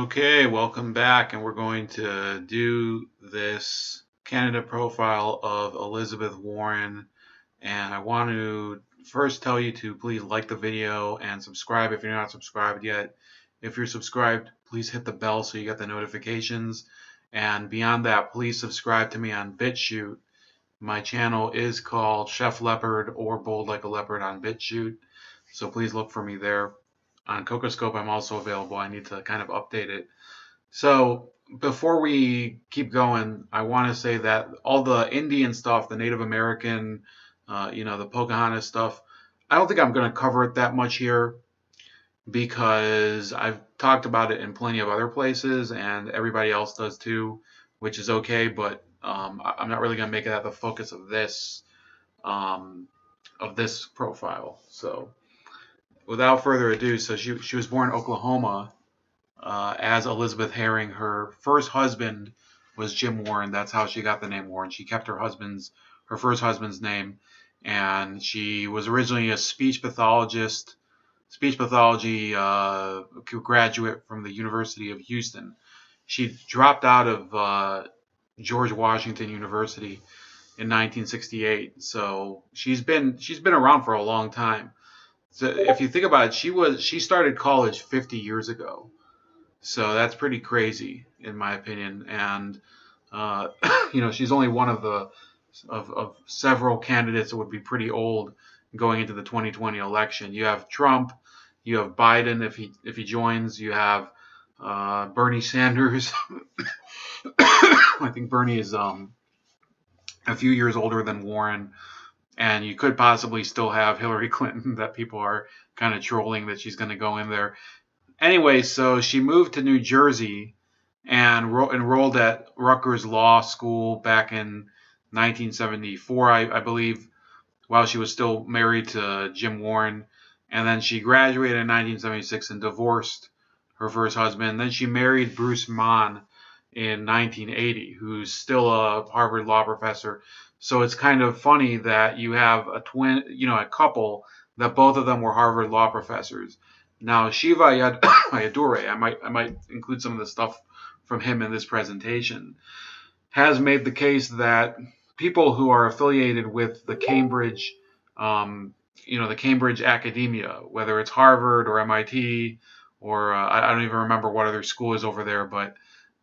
Okay, welcome back, and we're going to do this candidate profile of Elizabeth Warren. And I want to first tell you to please like the video and subscribe if you're not subscribed yet. If you're subscribed, please hit the bell so you get the notifications. And beyond that, please subscribe to me on BitChute. My channel is called Chef Leopard or Bold Like a Leopard on BitChute, so please look for me there. On Cocoscope, I'm also available. I need to kind of update it. So before we keep going, I want to say that all the Indian stuff, the Native American, the Pocahontas stuff, I don't think I'm going to cover it that much here because I've talked about it in plenty of other places and everybody else does too, which is okay, but I'm not really going to make that the focus um, of this profile. So without further ado, so she was born in Oklahoma as Elizabeth Herring. Her first husband was Jim Warren. That's how she got the name Warren. She kept her first husband's name, and she was originally a speech pathology graduate from the University of Houston. She dropped out of George Washington University in 1968. So she's been around for a long time. So if you think about it, she started college 50 years ago. So that's pretty crazy, in my opinion. And she's only one of the of several candidates that would be pretty old going into the 2020 election. You have Trump, you have Biden if he joins, you have Bernie Sanders. I think Bernie is a few years older than Warren, and you could possibly still have Hillary Clinton that people are kind of trolling that she's going to go in there. Anyway, so she moved to New Jersey and enrolled at Rutgers Law School back in 1974, I believe, while she was still married to Jim Warren. And then she graduated in 1976 and divorced her first husband. Then she married Bruce Mann in 1980, who's still a Harvard law professor. So it's kind of funny that you have a couple that both of them were Harvard law professors. Now, Shiva Ayyadurai, I might include some of the stuff from him in this presentation, has made the case that people who are affiliated with the Cambridge, the Cambridge academia, whether it's Harvard or MIT or I don't even remember what other school is over there, but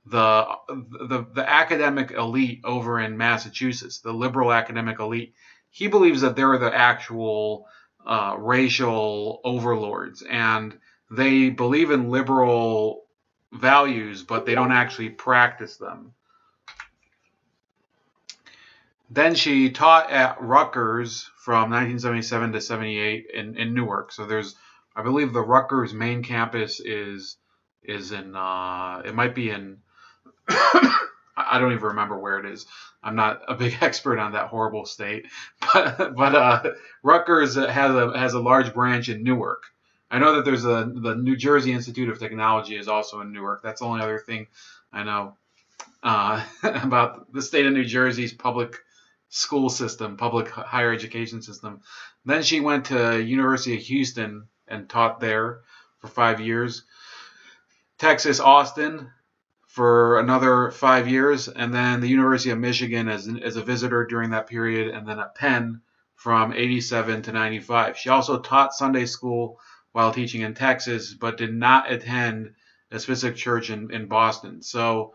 the academic elite over in Massachusetts, the liberal academic elite, he believes that they're the actual racial overlords, and they believe in liberal values, but they don't actually practice them. Then she taught at Rutgers from 1977 to 78 in Newark. So I believe the Rutgers main campus is in, it might be in, I don't even remember where it is. I'm not a big expert on that horrible state, but Rutgers has a large branch in Newark. I know that there's the New Jersey Institute of Technology is also in Newark. That's the only other thing I know about the state of New Jersey's public school system, public higher education system. Then she went to University of Houston and taught there for 5 years. Texas, Austin for another 5 years, and then the University of Michigan as a visitor during that period, and then at Penn from 87 to 95. She also taught Sunday school while teaching in Texas, but did not attend a specific church in Boston. So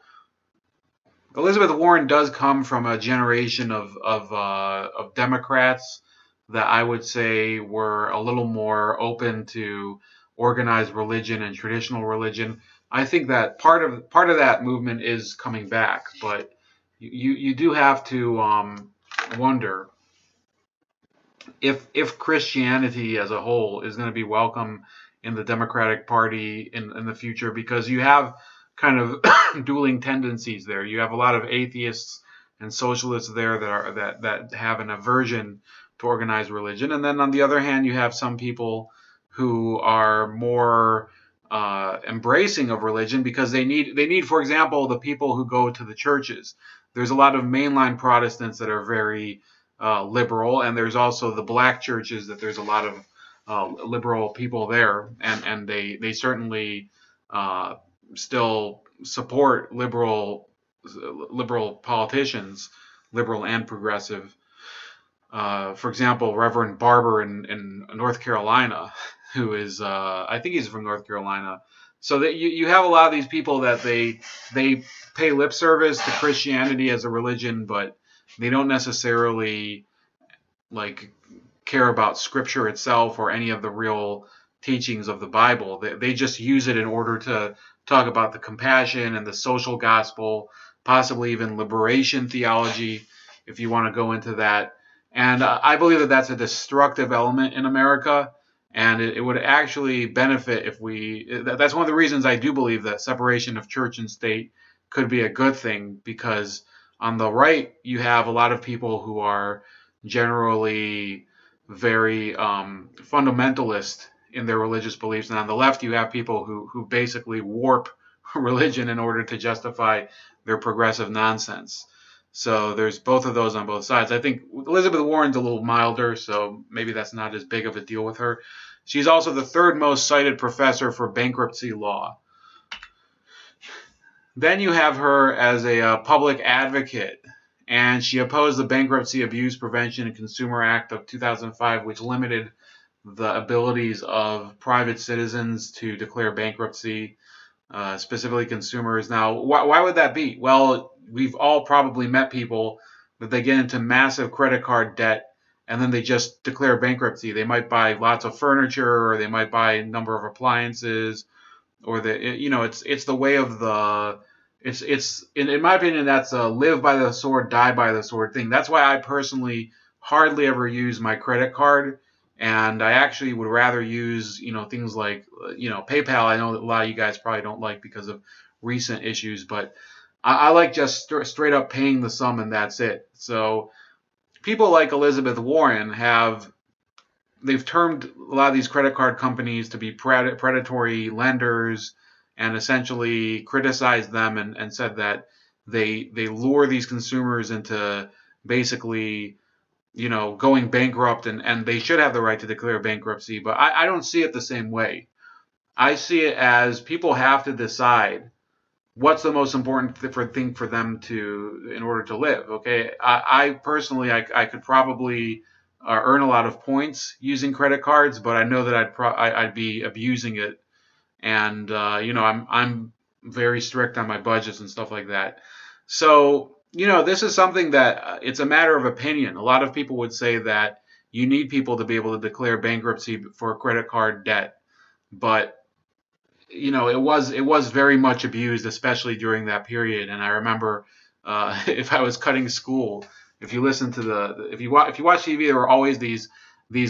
Elizabeth Warren does come from a generation of Democrats that I would say were a little more open to organized religion and traditional religion. I think that part of that movement is coming back, but you do have to wonder if Christianity as a whole is going to be welcome in the Democratic Party in the future, because you have kind of dueling tendencies there. You have a lot of atheists and socialists there that have an aversion to organized religion, and then on the other hand, you have some people who are more embracing of religion because they need, for example, the people who go to the churches. There's a lot of mainline Protestants that are very liberal, and there's also the black churches that there's a lot of liberal people there, and they certainly still support liberal politicians, liberal and progressive. For example, Reverend Barber in North Carolina, who is I think he's from North Carolina. So that you have a lot of these people that they pay lip service to Christianity as a religion, but they don't necessarily like care about Scripture itself or any of the real teachings of the Bible. They just use it in order to talk about the compassion and the social gospel, possibly even liberation theology, if you want to go into that. And I believe that that's a destructive element in America, and it would actually benefit if we. That's one of the reasons I do believe that separation of church and state could be a good thing, because on the right you have a lot of people who are generally very fundamentalist in their religious beliefs, and on the left you have people who basically warp religion in order to justify their progressive nonsense. So there's both of those on both sides. I think Elizabeth Warren's a little milder, so maybe that's not as big of a deal with her. She's also the third most cited professor for bankruptcy law. Then you have her as a public advocate, and she opposed the Bankruptcy Abuse Prevention and Consumer Act of 2005, which limited the abilities of private citizens to declare bankruptcy, specifically consumers. Now, why would that be? Well, we've all probably met people that they get into massive credit card debt and then they just declare bankruptcy. They might buy lots of furniture, or they might buy a number of appliances, or it's the way of the it's in my opinion, that's a live by the sword, die by the sword thing. That's why I personally hardly ever use my credit card, and I actually would rather use things like PayPal. I know that a lot of you guys probably don't like because of recent issues, but I like just straight up paying the sum and that's it. So people like Elizabeth Warren they've termed a lot of these credit card companies to be predatory lenders, and essentially criticized them and said that they lure these consumers into basically going bankrupt, and they should have the right to declare bankruptcy. But I don't see it the same way. I see it as people have to decide what's the most important thing for them in order to live. Okay, I personally I could probably earn a lot of points using credit cards, but I know that I'd be abusing it, and I'm very strict on my budgets and stuff like that. So this is something that it's a matter of opinion. A lot of people would say that you need people to be able to declare bankruptcy for credit card debt, but it was very much abused, especially during that period. And I remember if I was cutting school, if you listen to if you watch TV, there were always these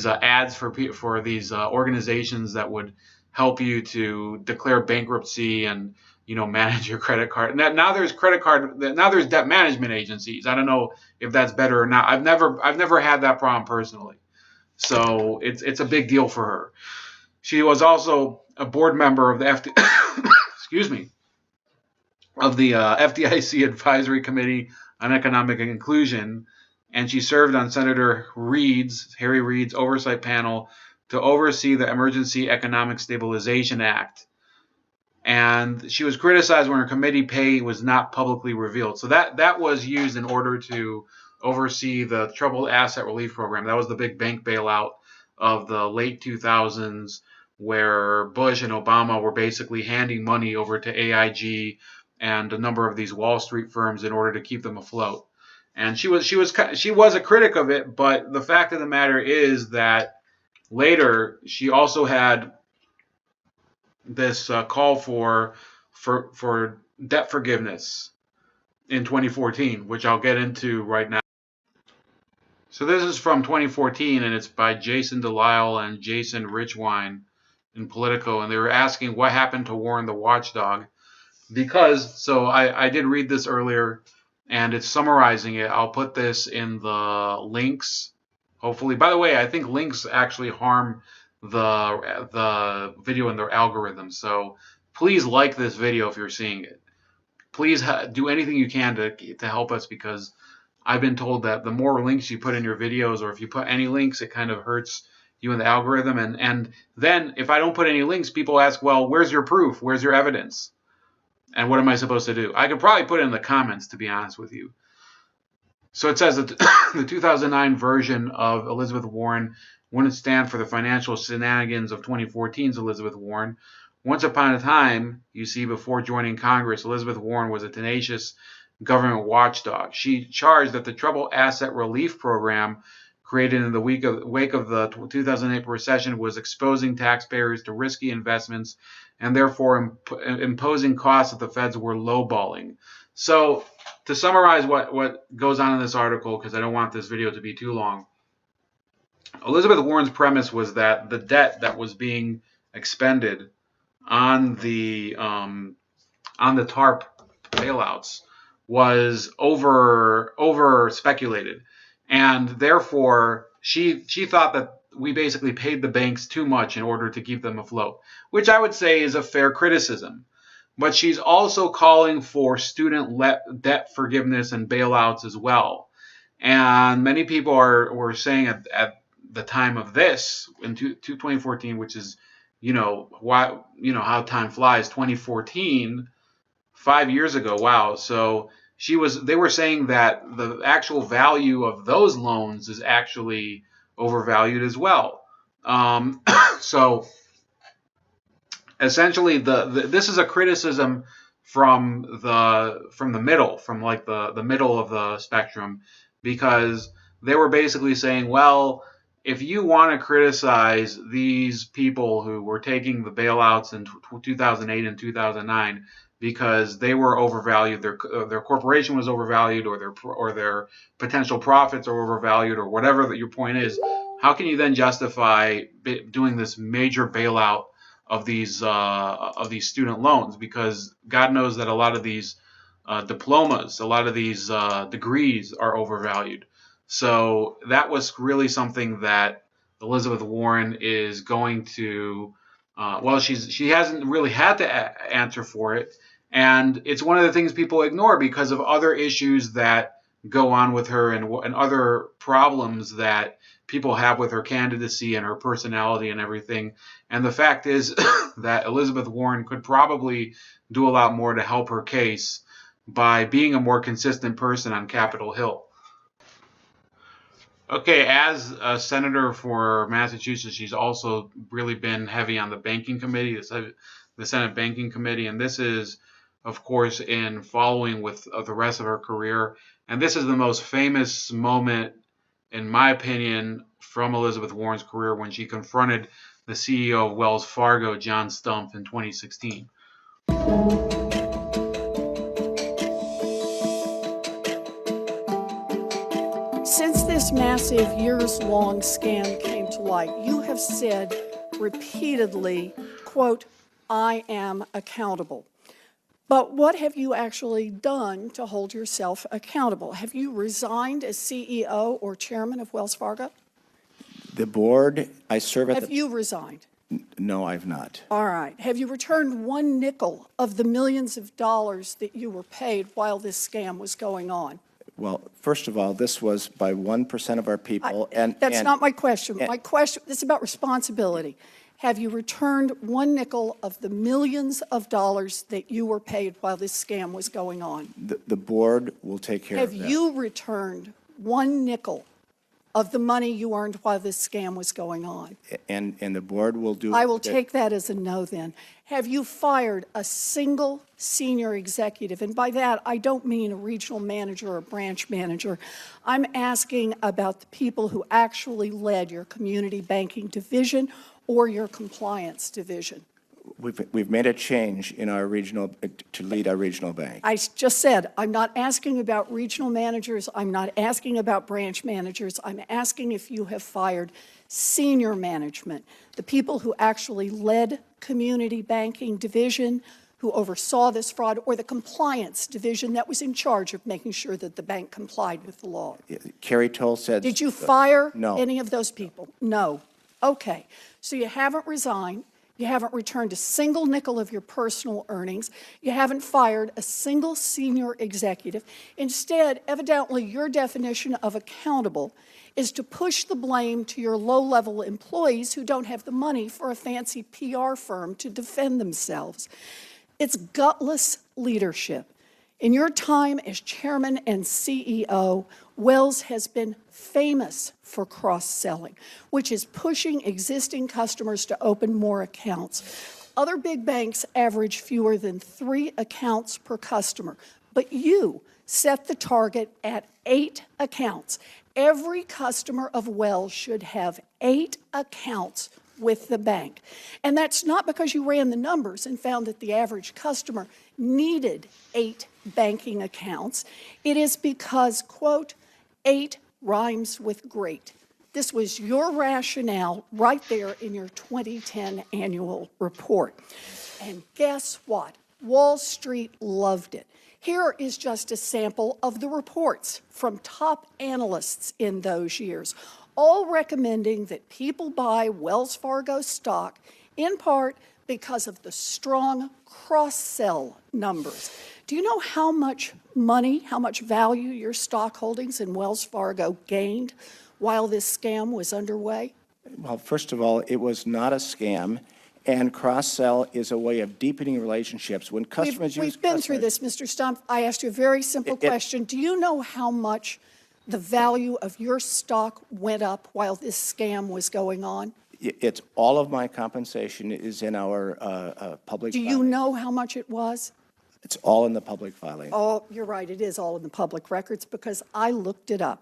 ads for these organizations that would help you to declare bankruptcy and manage your credit card. Now there's debt management agencies. I don't know if that's better or not. I've never had that problem personally, so it's a big deal for her. She was also a board member of the excuse me, of the FDIC Advisory Committee on Economic Inclusion, and she served on Senator Harry Reid's oversight panel to oversee the Emergency Economic Stabilization Act. And she was criticized when her committee pay was not publicly revealed. So that was used in order to oversee the Troubled Asset Relief Program. That was the big bank bailout of the late 2000s, where Bush and Obama were basically handing money over to AIG and a number of these Wall Street firms in order to keep them afloat. And she was a critic of it, but the fact of the matter is that later she also had this call for debt forgiveness in 2014, which I'll get into right now. So this is from 2014, and it's by Jason Delisle and Jason Richwine in Politico, and they were asking what happened to Warren the Watchdog. So I did read this earlier, and it's summarizing it. I'll put this in the links, hopefully. By the way, I think links actually harm the video and their algorithm, so please like this video if you're seeing it. Please do anything you can to help us, because I've been told that the more links you put in your videos, or if you put any links, it kind of hurts you in the algorithm. And then if I don't put any links, people ask, well, where's your proof? Where's your evidence? And what am I supposed to do? I could probably put it in the comments, to be honest with you. So it says that the 2009 version of Elizabeth Warren wouldn't stand for the financial shenanigans of 2014's Elizabeth Warren. Once upon a time, you see, before joining Congress, Elizabeth Warren was a tenacious government watchdog. She charged that the Troubled Asset Relief Program, created in the wake of the 2008 recession, was exposing taxpayers to risky investments and therefore imposing costs that the feds were lowballing. So, to summarize what goes on in this article, because I don't want this video to be too long, Elizabeth Warren's premise was that the debt that was being expended on the TARP bailouts was over speculated, and therefore she thought that we basically paid the banks too much in order to keep them afloat, which I would say is a fair criticism. But she's also calling for student debt forgiveness and bailouts as well. And many people were saying at the time of this, in 2014, which is, how time flies, 2014, 5 years ago. Wow. So they were saying that the actual value of those loans is actually overvalued as well. So essentially, this is a criticism from the middle, from like the middle of the spectrum, because they were basically saying, well, if you want to criticize these people who were taking the bailouts in 2008 and 2009 because they were overvalued, their corporation was overvalued, or their potential profits are overvalued, or whatever that your point is, how can you then justify doing this major bailout of these student loans? Because God knows that a lot of these diplomas, a lot of these degrees are overvalued. So that was really something that Elizabeth Warren is going to, she hasn't really had to answer for it. And it's one of the things people ignore because of other issues that go on with her, and other problems that people have with her candidacy and her personality and everything. And the fact is that Elizabeth Warren could probably do a lot more to help her case by being a more consistent person on Capitol Hill. Okay, as a senator for Massachusetts, she's also really been heavy on the banking committee, the Senate Banking Committee, and this is, of course, in following with the rest of her career. And this is the most famous moment, in my opinion, from Elizabeth Warren's career, when she confronted the CEO of Wells Fargo, John Stumpf, in 2016. Since this massive years-long scam came to light, you have said repeatedly, quote, "I am accountable." But what have you actually done to hold yourself accountable? Have you resigned as CEO or chairman of Wells Fargo? The board, I serve at Have you resigned? No, I've not. All right. Have you returned one nickel of the millions of dollars that you were paid while this scam was going on? Well, first of all, this was by 1% of our people. That's not my question. My question is about responsibility. Have you returned one nickel of the millions of dollars that you were paid while this scam was going on? The board will take care of that. Have you returned one nickel of the money you earned while this scam was going on? And the board will do. I will take that as a no then. Have you fired a single senior executive? And by that, I don't mean a regional manager or a branch manager. I'm asking about the people who actually led your community banking division or your compliance division. We've made a change in our regional, to lead our regional bank. I just said, I'm not asking about regional managers. I'm not asking about branch managers. I'm asking if you have fired senior management, the people who actually led community banking division, who oversaw this fraud, or the compliance division that was in charge of making sure that the bank complied with the law. Carrie Toll said. Did you fire No. any of those people? No. Okay. So you haven't resigned. You haven't returned a single nickel of your personal earnings. You haven't fired a single senior executive. Instead, evidently, your definition of accountable is to push the blame to your low-level employees who don't have the money for a fancy PR firm to defend themselves. It's gutless leadership. In your time as chairman and CEO, Wells has been famous for cross-selling, which is pushing existing customers to open more accounts. Other big banks average fewer than 3 accounts per customer, but you set the target at 8 accounts. Every customer of Wells should have 8 accounts with the bank. And that's not because you ran the numbers and found that the average customer needed 8 banking accounts. It is because, quote, 8 rhymes with great. This was your rationale right there in your 2010 annual report. And guess what? Wall Street loved it. Here is just a sample of the reports from top analysts in those years, all recommending that people buy Wells Fargo stock, in part because of the strong cross-sell numbers. Do you know how much money, how much value your stock holdings in Wells Fargo gained while this scam was underway? Well, first of all, it was not a scam, and cross-sell is a way of deepening relationships. When customers use We've been through this, Mr. Stump. I asked you a very simple question. Do you know how much the value of your stock went up while this scam was going on? It's all of my compensation is in our public Do filing. you know how much it was? It's all in the public filing. Oh, you're right. It is all in the public records because I looked it up.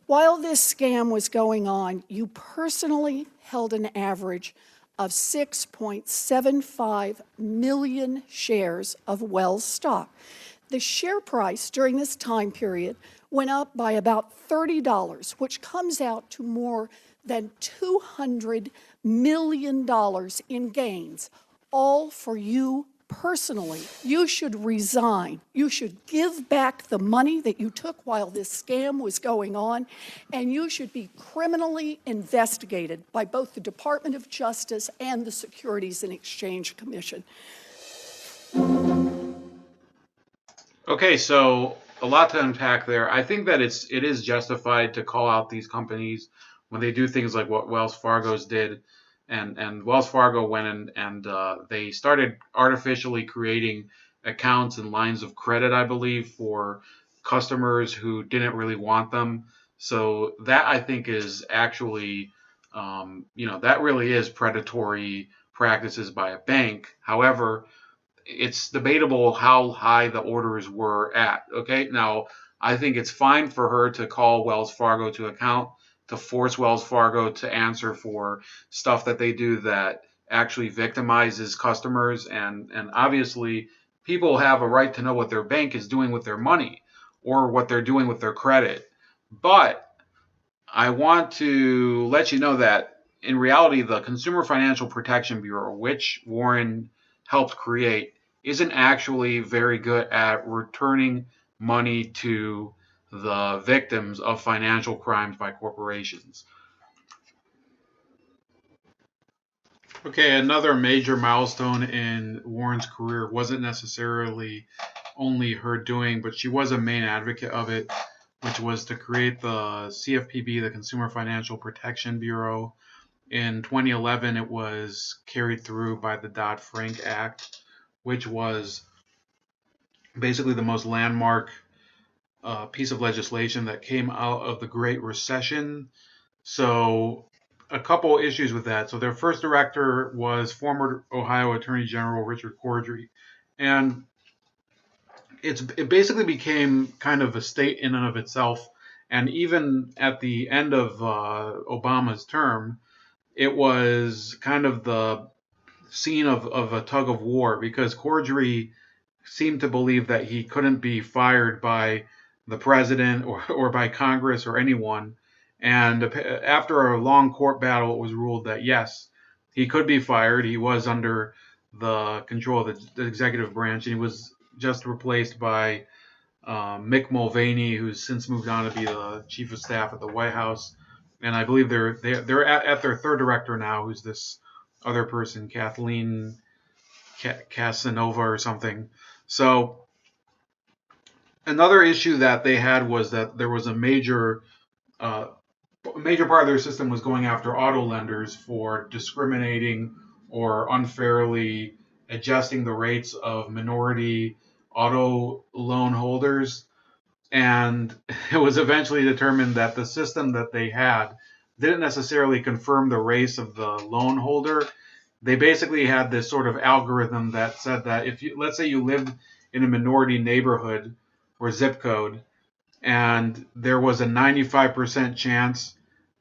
While this scam was going on, you personally held an average of 6.75 million shares of Wells stock. The share price during this time period went up by about $30, which comes out to more than $200 million in gains, all for you personally. You should resign. You should give back the money that you took while this scam was going on, and you should be criminally investigated by both the Department of Justice and the Securities and Exchange Commission. Okay, so a lot to unpack there. I think that it is justified to call out these companies when they do things like what Wells Fargo's did. And Wells Fargo went in and they started artificially creating accounts and lines of credit, I believe, for customers who didn't really want them. So that I think is actually, that really is predatory practices by a bank. However, it's debatable how high the orders were at. Okay, now I think it's fine for her to call Wells Fargo to account, to force Wells Fargo to answer for stuff that they do that actually victimizes customers. And obviously, people have a right to know what their bank is doing with their money or what they're doing with their credit. But I want to let you know that in reality, the Consumer Financial Protection Bureau, which Warren helped create, isn't actually very good at returning money to the victims of financial crimes by corporations. Okay, another major milestone in Warren's career wasn't necessarily only her doing, but she was a main advocate of it, which was to create the CFPB, the Consumer Financial Protection Bureau. In 2011, it was carried through by the Dodd-Frank Act, which was basically the most landmark piece of legislation that came out of the Great Recession. So a couple issues with that. So their first director was former Ohio Attorney General Richard Cordray. And it basically became kind of a state in and of itself. And even at the end of Obama's term, it was kind of the scene of a tug of war because Cordray seemed to believe that he couldn't be fired by the president or by Congress or anyone. And after a long court battle, it was ruled that yes, he could be fired. He was under the control of the executive branch, and he was just replaced by Mick Mulvaney, who's since moved on to be the chief of staff at the White House. And I believe they're at their third director now, who's this other person, Kathleen Casanova or something. So another issue that they had was that there was a major part of their system was going after auto lenders for discriminating or unfairly adjusting the rates of minority auto loan holders. And it was eventually determined that the system that they had didn't necessarily confirm the race of the loan holder. They basically had this sort of algorithm that said that if you, let's say you lived in a minority neighborhood or zip code, and there was a 95% chance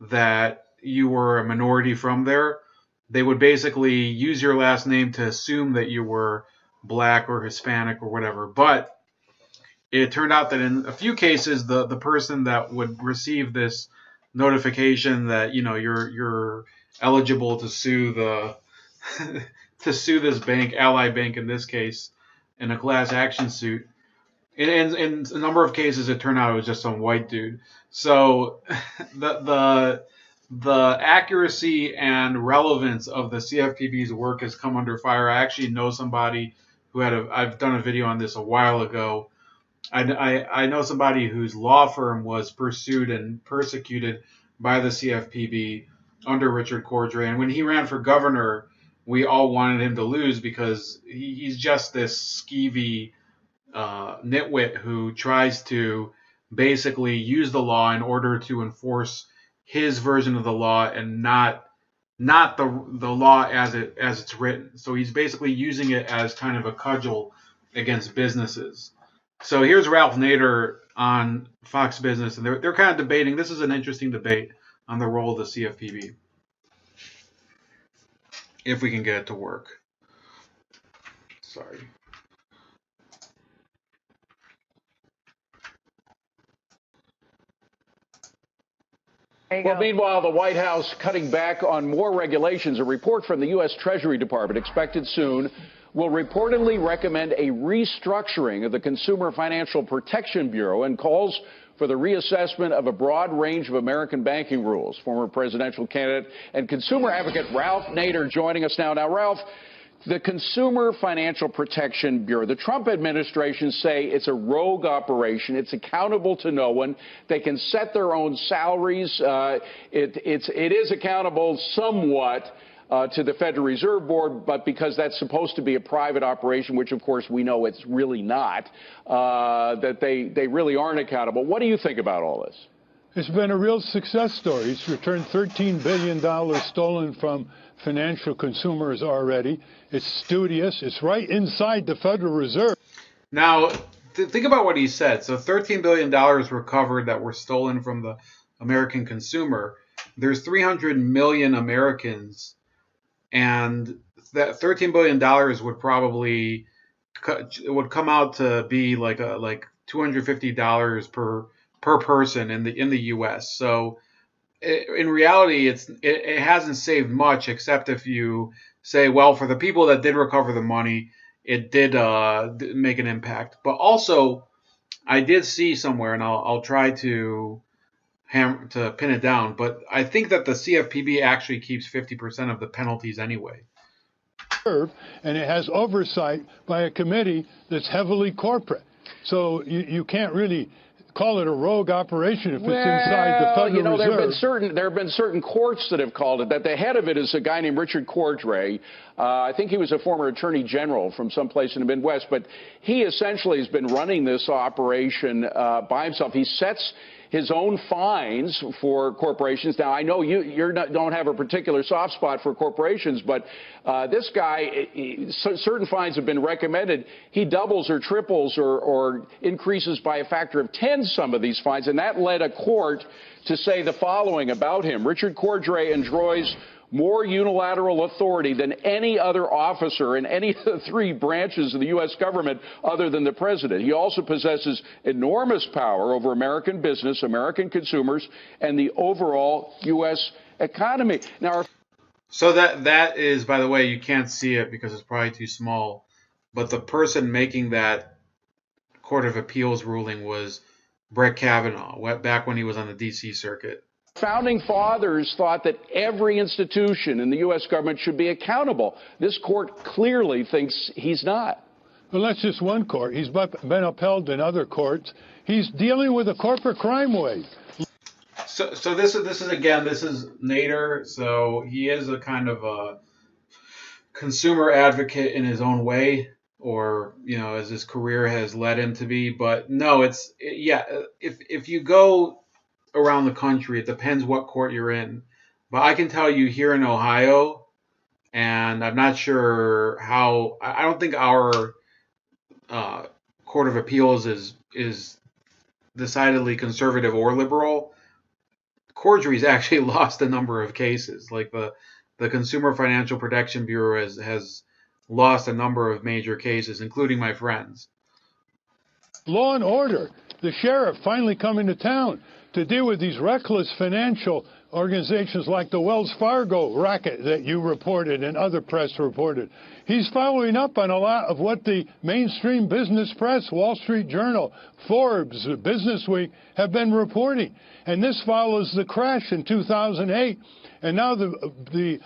that you were a minority from there, they would basically use your last name to assume that you were black or Hispanic or whatever. But it turned out that in a few cases, the person that would receive this notification that you're eligible to sue the to sue this bank, Ally Bank in this case, in a class action suit. In a number of cases, it turned out it was just some white dude. So the accuracy and relevance of the CFPB's work has come under fire. I actually know somebody who I've done a video on this a while ago. I know somebody whose law firm was pursued and persecuted by the CFPB under Richard Cordray. And when he ran for governor, we all wanted him to lose because he's just this skeevy nitwit who tries to basically use the law in order to enforce his version of the law and not the law as it's written. So he's basically using it as kind of a cudgel against businesses. So here's Ralph Nader on Fox Business, and they're kind of debating. This is an interesting debate on the role of the CFPB, if we can get it to work. Sorry. Well, meanwhile, the White House cutting back on more regulations. A report from the U.S. Treasury Department expected soon will reportedly recommend a restructuring of the Consumer Financial Protection Bureau and calls for the reassessment of a broad range of American banking rules. Former presidential candidate and consumer advocate Ralph Nader joining us now. Now, Ralph, the Consumer Financial Protection Bureau, the Trump administration say it's a rogue operation. It's accountable to no one. They can set their own salaries. It is accountable somewhat to the Federal Reserve Board, but because that's supposed to be a private operation, which of course we know it's really not, that they really aren't accountable. What do you think about all this? It's been a real success story. It's returned $13 billion stolen from financial consumers already. It's studious. It's right inside the Federal Reserve. Now, think about what he said. So $13 billion recovered that were stolen from the American consumer. There's 300 million Americans, and that $13 billion would probably come out to be like $250 per person in the U.S. So in reality, it hasn't saved much, except if you say, well, for the people that did recover the money, it did make an impact. But also, I did see somewhere, and I'll try to pin it down, but I think that the CFPB actually keeps 50% of the penalties anyway. And it has oversight by a committee that's heavily corporate. So you can't really call it a rogue operation if it's inside the Federal Reserve. There have been certain courts that have called it that. The head of it is a guy named Richard Cordray. I think he was a former attorney general from someplace in the Midwest, but he essentially has been running this operation by himself. He sets his own fines for corporations. Now, I know you don't have a particular soft spot for corporations, but this guy, certain fines have been recommended. He doubles or triples or increases by a factor of 10 some of these fines, and that led a court to say the following about him. Richard Cordray enjoys more unilateral authority than any other officer in any of the three branches of the U.S. government other than the president. He also possesses enormous power over American business, American consumers, and the overall U.S. economy. Now, so that is, by the way, you can't see it because it's probably too small, but the person making that Court of Appeals ruling was Brett Kavanaugh, back when he was on the D.C. Circuit. Founding fathers thought that every institution in the U.S. government should be accountable. This court clearly thinks he's not. Well, that's just one court. He's been upheld in other courts. He's dealing with a corporate crime wave. So this is Nader. So he is a kind of consumer advocate in his own way, or as his career has led him to be. But no, if you go around the country, it depends what court you're in. But I can tell you here in Ohio, and I'm not sure how. I don't think our Court of Appeals is decidedly conservative or liberal. Corgery's actually lost a number of cases. Like the Consumer Financial Protection Bureau has lost a number of major cases, including my friends. Law and order. The sheriff finally coming to town to deal with these reckless financial organizations like the Wells Fargo racket that you reported and other press reported. He's following up on a lot of what the mainstream business press, Wall Street Journal, Forbes, Business Week have been reporting. And this follows the crash in 2008. And now the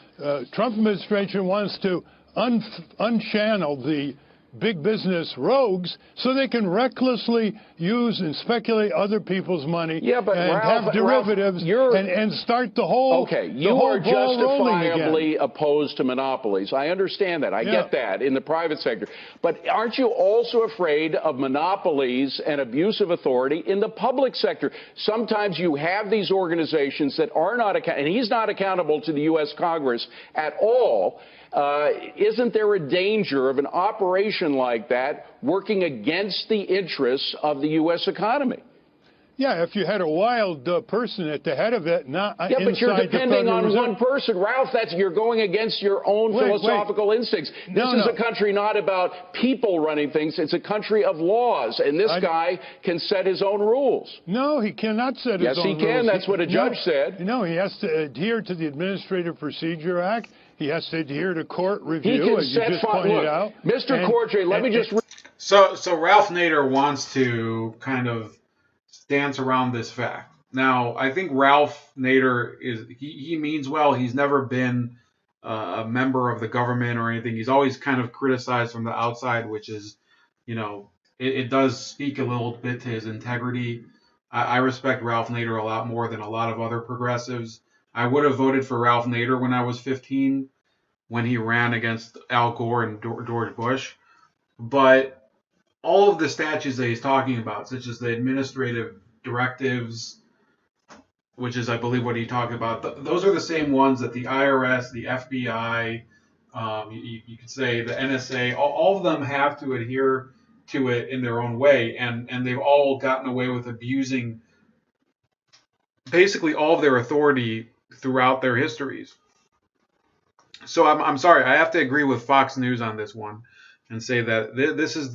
Trump administration wants to unchannel the big business rogues so they can recklessly use and speculate other people's money and Ralph, have derivatives and start the whole you are justifiably opposed to monopolies. I understand that. I get that in the private sector. But aren't you also afraid of monopolies and abuse of authority in the public sector? Sometimes you have these organizations that are not accountable, and he's not accountable to the U.S. Congress at all. Isn't there a danger of an operation like that working against the interests of the U.S. economy? Yeah, if you had a wild person at the head of it, not inside the Federal but you're depending on Reserve. one person. Ralph, you're going against your own philosophical instincts. This is a country not about people running things. It's a country of laws, and this guy can set his own rules. No, he cannot set his own rules. Yes, he can. That's what a judge said. No, he has to adhere to the Administrative Procedure Act. He has to adhere to court review, He can as you just pointed out. Mr. Cordray, let me just... So Ralph Nader wants to kind of dance around this fact. Now, I think Ralph Nader he means well. He's never been a member of the government or anything. He's always kind of criticized from the outside, which is, it does speak a little bit to his integrity. I respect Ralph Nader a lot more than a lot of other progressives. I would have voted for Ralph Nader when I was 15, when he ran against Al Gore and George Bush. But all of the statutes that he's talking about, such as the administrative directives, which is, I believe, what he talked about, those are the same ones that the IRS, the FBI, you could say the NSA, all of them have to adhere to it in their own way. And they've all gotten away with abusing basically all of their authority throughout their histories. So I'm sorry, I have to agree with Fox News on this one and say that this is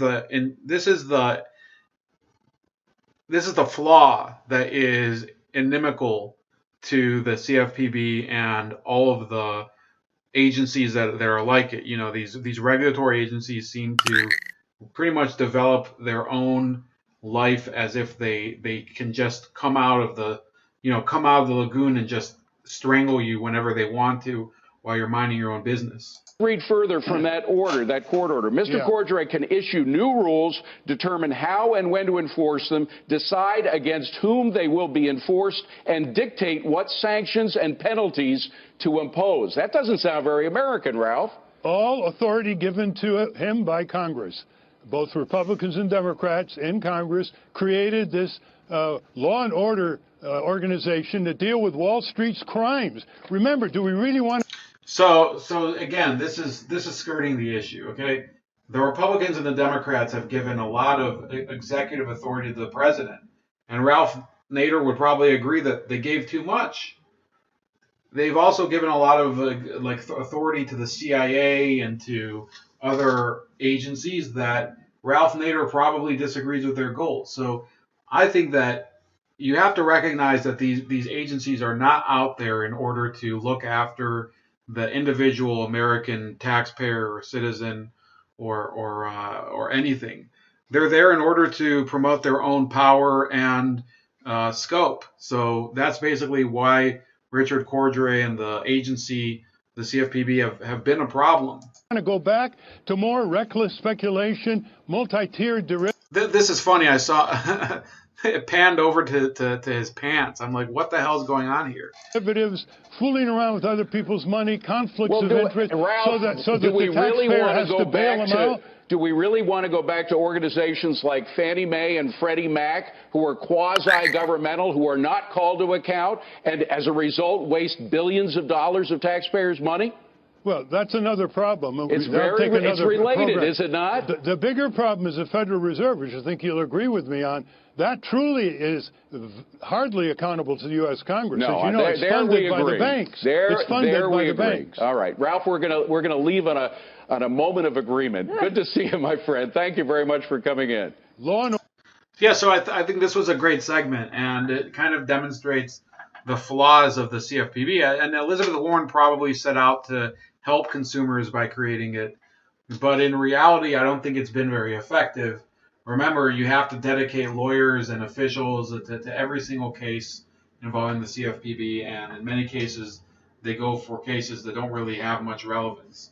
the flaw that is inimical to the CFPB and all of the agencies that are like it. These regulatory agencies seem to pretty much develop their own life as if they can just come out of the lagoon and just strangle you whenever they want to while you're minding your own business. Read further from that order, that court order. Mr. Cordray can issue new rules, determine how and when to enforce them, decide against whom they will be enforced, and dictate what sanctions and penalties to impose. That doesn't sound very American, Ralph. All authority given to him by Congress. Both Republicans and Democrats in Congress created this law and order organization to deal with Wall Street's crimes. Remember, do we really want to... So again, this is skirting the issue, okay? The Republicans and the Democrats have given a lot of executive authority to the president, and Ralph Nader would probably agree that they gave too much. They've also given a lot of authority to the CIA and to other agencies that Ralph Nader probably disagrees with their goals. So I think that you have to recognize that these agencies are not out there in order to look after the individual American taxpayer or citizen or anything. They're there in order to promote their own power and scope. So that's basically why Richard Cordray and the agency, the CFPB, have been a problem. Want to go back to more reckless speculation, multi-tiered derivatives? This is funny. I saw it panned over to his pants. I'm like, what the hell's going on here? Derivatives, fooling around with other people's money, conflicts of interest, Ralph, so that do we the really taxpayer want has to go to bail back them out. Do we really want to go back to organizations like Fannie Mae and Freddie Mac, who are quasi-governmental, who are not called to account, and as a result waste billions of dollars of taxpayers' money? Well, that's another problem. It's related, is it not? The bigger problem is the Federal Reserve, which I think you'll agree with me on. That truly is hardly accountable to the U.S. Congress. No, as you know, it's funded by the banks. It's funded by the banks. All right, Ralph, we're gonna leave on a moment of agreement. Good to see you, my friend. Thank you very much for coming in. Law and Yeah, so I think this was a great segment, and it kind of demonstrates the flaws of the CFPB. And Elizabeth Warren probably set out to help consumers by creating it, but in reality, I don't think it's been very effective. Remember, you have to dedicate lawyers and officials to every single case involving the CFPB, and in many cases, they go for cases that don't really have much relevance.